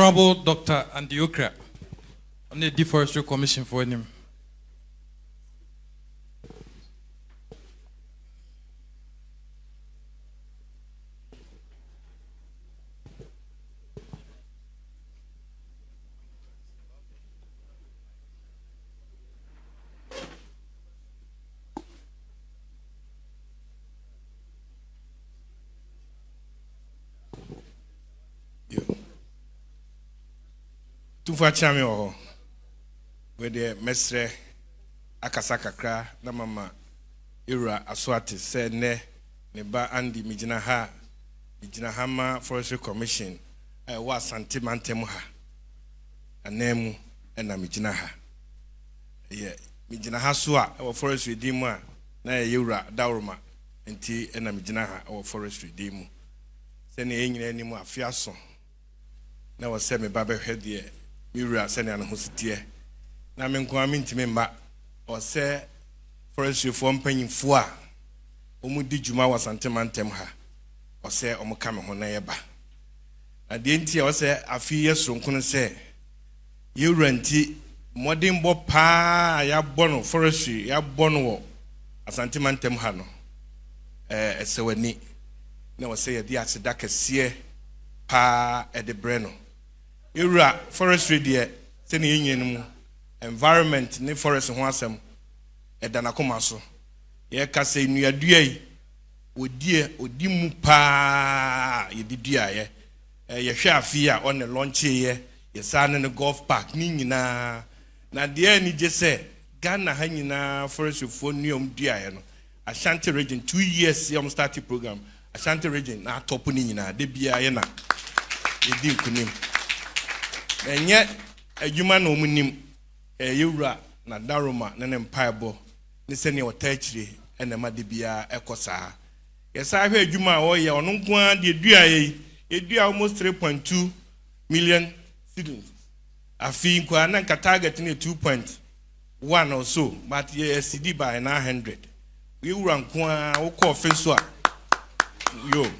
Honorable Dr. Andy Okrah on the Deforestry Commission for him. Otumfuo chami oho with the mesre akasakakra na mama Okrah aswati said ne ba Andy mijina ha ma Forestry Commission wa santimantem ha anemu na mijina ha ye mijina ha so a forestry dimu a na Okrah dawroma enti na mijina ha forestry dimu se ne enyina animu afiaso na wo se me ba behwe de Okrah sene an hositie na me nko amintime mba o se forestry for mpanyimfo a omu di djuma wa santemantem ha o se omu ka me ho na ye ba na de ntia o se afi yesronko no se Okrah nti modern bo pa ya bono forestry ya bono wo asantemantem ha no esewani na o se ye di aseda kese pa edebre no Okrah forestry de se ne yenyenmu environment ne forest ho asem edana koma so ye ka se nuadua yi odi mu pa ye didua ye hwe afi a on launch ye sa ne golf park ni nyina na de ni je se Ghana ha nyina forestry fo nuam dua ye no Ashanti region 2 years yom start program Ashanti region na top ni nyina de bia ye na edi nkunim enye adwuma na omunim Okrah na daroma na ne mpaebo ne se ne otachire ena ma de bia ekosa yesa hwe adwuma a oye ono nko de dua ye almost 3.2 million cedis afi nko na nka target ne 2.1 or so but ye cedi by 900 Okrah nko a wo ko ofenso a yo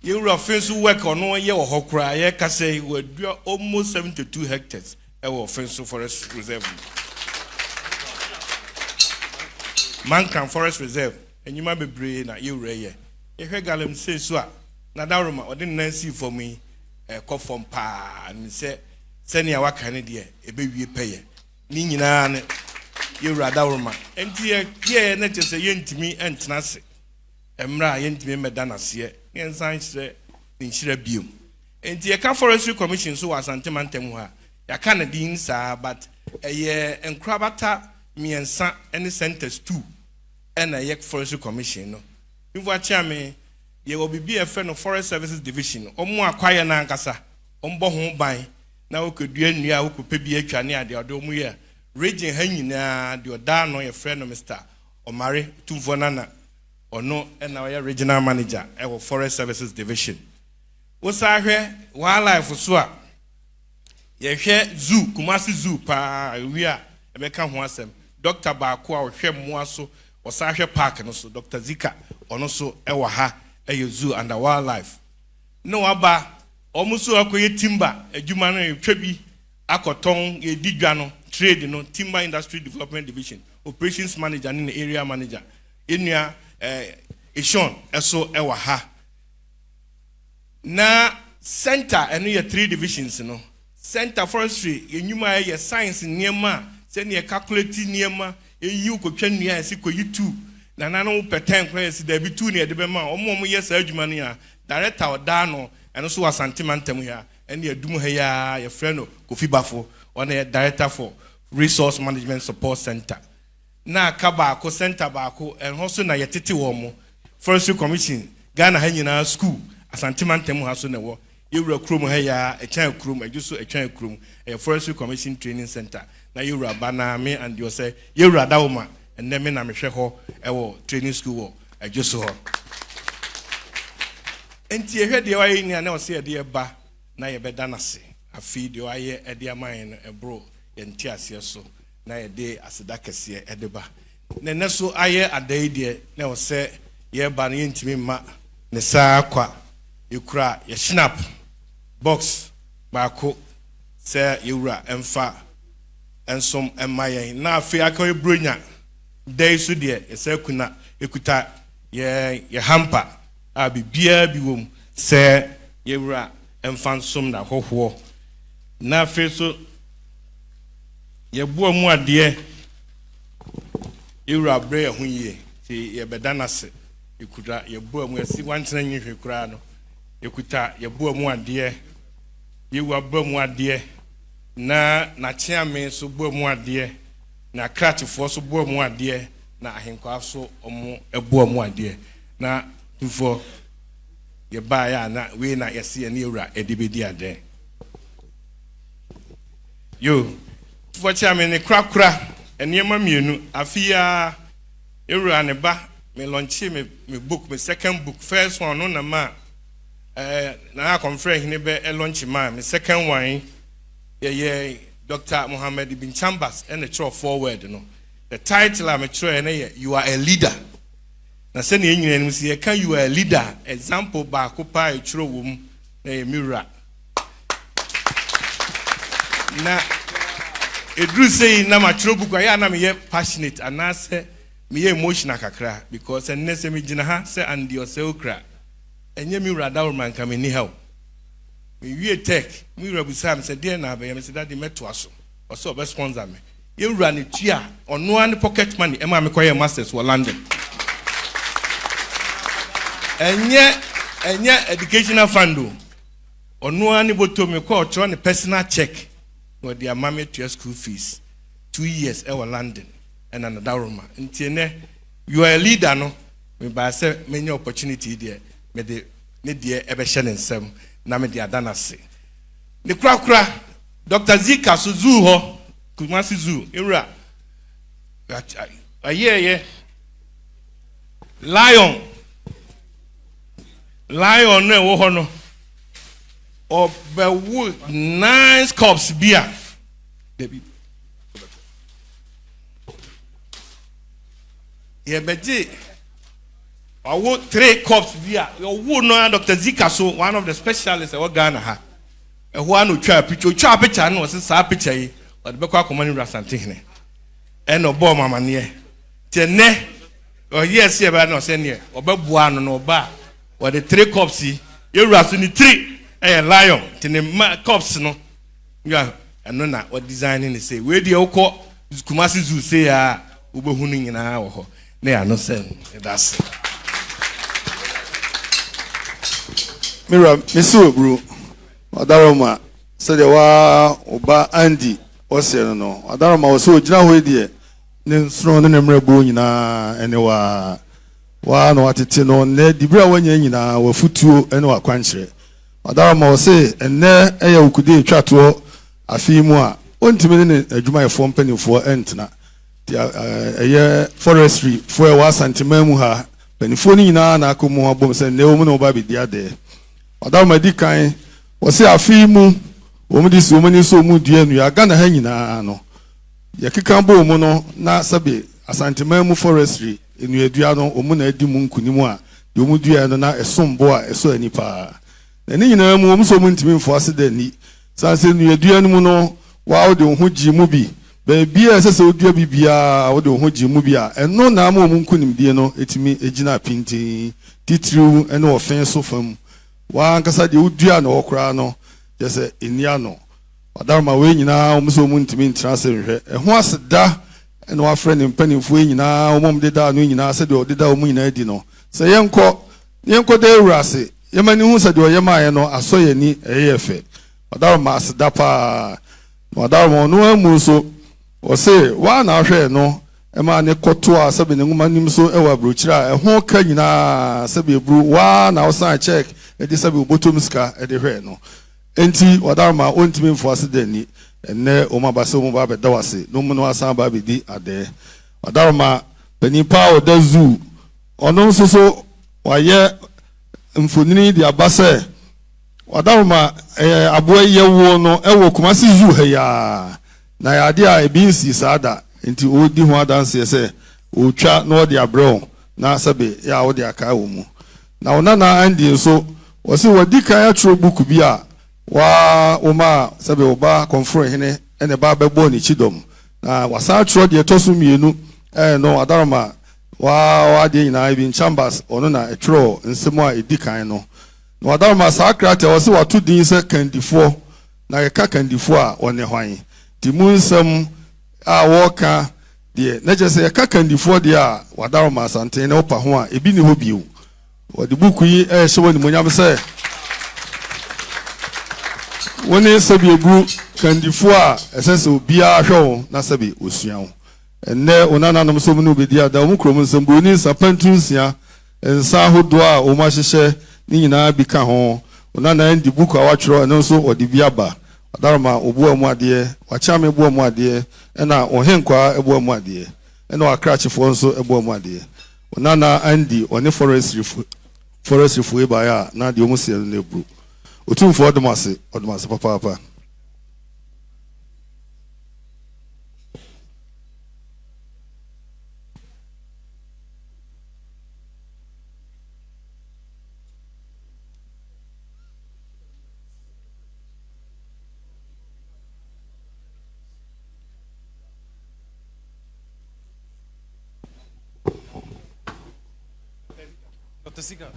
Okrah fensu work ono ye wo hokra ye ka say we do almost 72 hectares e wo fensu forest reserve Mankan forest reserve enyuma bebre na Okrah ye hwe galem sensu a na daroma ode nansi for me ko form pa ni se senia waka ne de e be wie peye ni nyina ne Okrah daroma enti ye na chese ye ntimi entena se emra ye ntimi meda na se yensan hire nhire biom enti ye ka forestry commission so wasantemantem ho a ya ka na din sa but ye enkrabata miensa any centers 2 na ye forestry commission no mvu achiame ye obibi efe no forest services division omo akwaye na ankasa ombo ho ban na okodua nnua okope bi atwa ne ade odo mu ye region ha nyina de oda no ye friend no Mr. Omare Otumfuo nana ono na we regional manager e forest services division wo sa hwe wildlife so a ye hwe zoo Kumasi zoo pa wi a e be ka ho asem doctor baako a hwe mmoa so wo sa hwe park no so Dr. Zika ono so e wa ha e zoo and wildlife no aba omuso akoye timber adwuma no etwa bi akoton ye didwa no trade no timber industry development division operations manager and area manager enua Ishon eso ewa ha na center eno ye 3 divisions no center forestry enyuma ye science niema se ne calculate niema eyi ukotwa nnua esi koyi 2 na nanu peten kwa esi da bi 2 ne de be ma omo ye sa adwuma no ya director oda no eno so wasantemantem ya ene adum ha ya ye frɛ no Kofi Bafo one director for resource management support center na kaba ko center ba ko enho so na yetete wo mo Forestry Commission Ghana ha nyina school asantemantem ha so na wo Okrah krom ha ya echan krom ajuso echan krom Forestry Commission training center na Okrah bana me and you say Okrah dawoma enne me na me hwe ho e wo training school wo ajuso ho enti ehwe de wa yi na o se de ba na ye beda na se afi de wa ye e de aman no ebro ye nti ase so na ye de aseda kese e de ba na ne so aye adai de na o se ye ba na ye ntimi ma ne saa kwa Okrah ye snap box baako sɛ yɛwura ɛmfa ɛnsom ɛma yɛn na afei aka ebronya dai so deɛ ɛsɛ kuna ekuta yɛ hampa a bibia bi wom sɛ yɛwura ɛmfa nsom na hohoɔ na afei so yɛboa mu adeɛ yɛwura brɛ ho yie ti yɛbɛda nase ekuta yɛboa mu asi wantena nyihwe kura no ekuta yɛboa mu adeɛ yɛwura boa mu adeɛ na n'akyeame so boa mu adeɛ na kratefoɔ so boa mu adeɛ na ahenkwa so ɔmo ɛboa mu adeɛ na tufo yɛbaa ya na we na yɛse yɛ ne yɛwura ɛde adeɛ yo tufo kyeame ne krakra ɛnneɛma mmienu afia yɛwura ne ba me launchi me book me second book first one no na ma na conference ne be launch ma me second one yeah Dr. Mohammed bin Chambers and the throw forward no the title I'm trying na you are a leader na say na nyina say can you are a leader example ba ko pa e throw wom na mirror na edru say na ma throw book ya na me passionate and na say me emotional kakra because enne se me gina ha say and your say Okrah enye mi wura da man ka me ni help me wie tech mi wura busam say dey na be me say that the meto aso o so be sponsor me ye wura ne tua ono an pocket money e ma me koye masters for London enye educational fund ono an boto me ko tro ne personal check no dia mama to school fees 2 years e for London and another room ntiene you are a leader no me ba say many opportunity there me de ne de ebe hye ne nsem na me de adanase ne kura Dr. Zika so zoo ho Kumasi zoo ewura ayeye lion no wo ho no obewu 9 cups beer baby yebeji owo 3 cups beer owo no Dr. Zika so one of the specialists e Ghana ha e ho anu twa picture no se sa picture yi o de bekwa komani rasante hene e no bo mama ne te ne o yes e ba no se ne obebua no no ba o de 3 cups yi ewura so ni 3 e lion te ne cups no ya eno na o design ni say we de ukọ Kumasi zoo say ya obehu no nyina wo ho na ya no sen that's Mira, Misu bro. Adaroma said wa oba Andy ose no. Adaroma was so gina ho die. Ne sro no nemrebu nyina ene wa no atete no ne dibra wanya nyina wa futuo ene wa kwankyere. Adaroma was say enne eya ukude twato afimu a ontime ne adwuma yefo mpanifo entna. Eye forestry for wa santimamu ha panifo ni nyina na akomo abom se ne wo mu no ba bidi ade. Adaroma di kan wose afimu wo mu di so mani so mu dua nu ya Ghana ha nyina no ya keka bo mu no na sabe asantimamu forestry enu edua no omu na adi mu nkunimu a de omu dua no na esombo a eso ani pa na ni nyina mu omu so mu ntimi mfo ase da ni sanse nu edua no mu no wa wo de ho gi mu bi ba bia sese odua bibia wo de ho gi mu bi a eno na ma omu nkunim die no etimi egina pinti titiriu ene ofen so fam wa nkasa de udua na okra no jese enia no Adaroma we nyina omso mu ntimi ntrase hwe ho aseda ene wa frɛ ne mpanimfo nyina omom de da no nyina se de odeda omu nyina di no se yenko de urase yemani hu se de oyemaye no asoye ni eyefe Adaroma aseda pa Adaroma no amu so o se wa na hwe no ema ne koto a sebe ne nguma nim so ewa brochira ho ka nyina sebe bru wa na osan check edi sebe obotom ska edi hwe no enti Adaroma ontimi mfo ase dani enne o mabase o ba be dawase no mu no asan ba be di ade Adaroma panipa o da zoo ono so waye mfonini di abase Adaroma aboa yewo no ewo Kumasi zoo he ya na ya de a ebi nsi sada enti o di ho adanse se o twa no de abrɛ na sabe ya o de aka wo mu na ona na andi so wose wadi kan atro book bi a wa oma sebe oba konfro hene ene ba bebo ni chidom na wasa tro de tosu mienu no adaroma wa de nyina ibi chambers ono na etro nsemo a edikan no na adaroma sakrate wo se watu din se kandifo na yeka kandifo a one hwan ti mu nsem a woka de na je se yeka kandifo de a wadaroma santen na opa ho a ebi ni ho biu wadi buku yi hye woni monyam se woni sabi egu kandifo a esese obia hwe na sabi osua wo enne onana nam so mu no bedi ada wo krom nsem bo ni sapantu nsia nsa hodo a o ma hyehye ni nyina bi ka ho onana ndi buku a watwero eno so odi bi aba adarma obu amu ade wacha me bu amu ade na ohenkwa ebu amu ade na Okrah chifo nso ebu amu ade onana andi oni forestry fu eba ya na de omu siel na ebru Otumfuo odumase papa. Dr. Siga.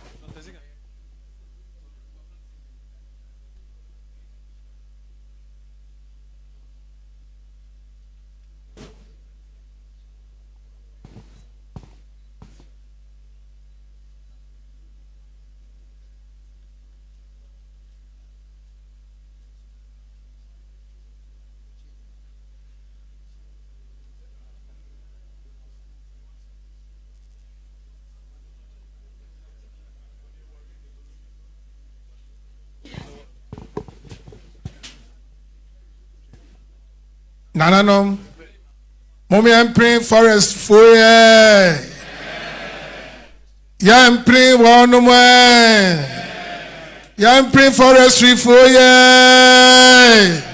Nananom, Mommy and praying forest for ye. Yam praying one way. Yam praying forestry for ye.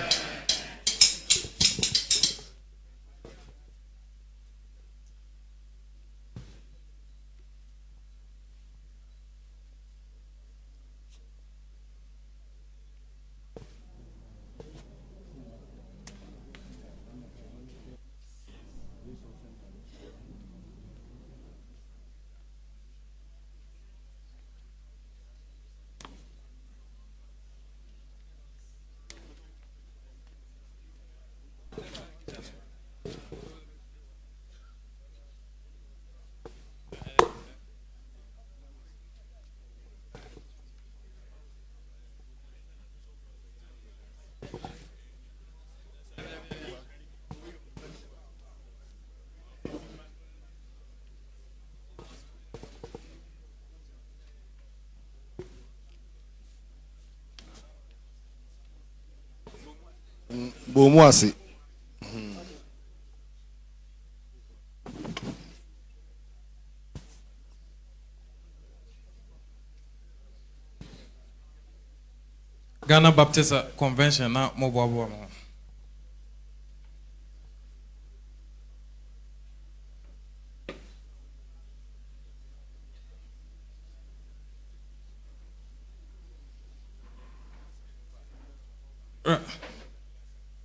Bomuase Ghana Baptist Convention na mobo.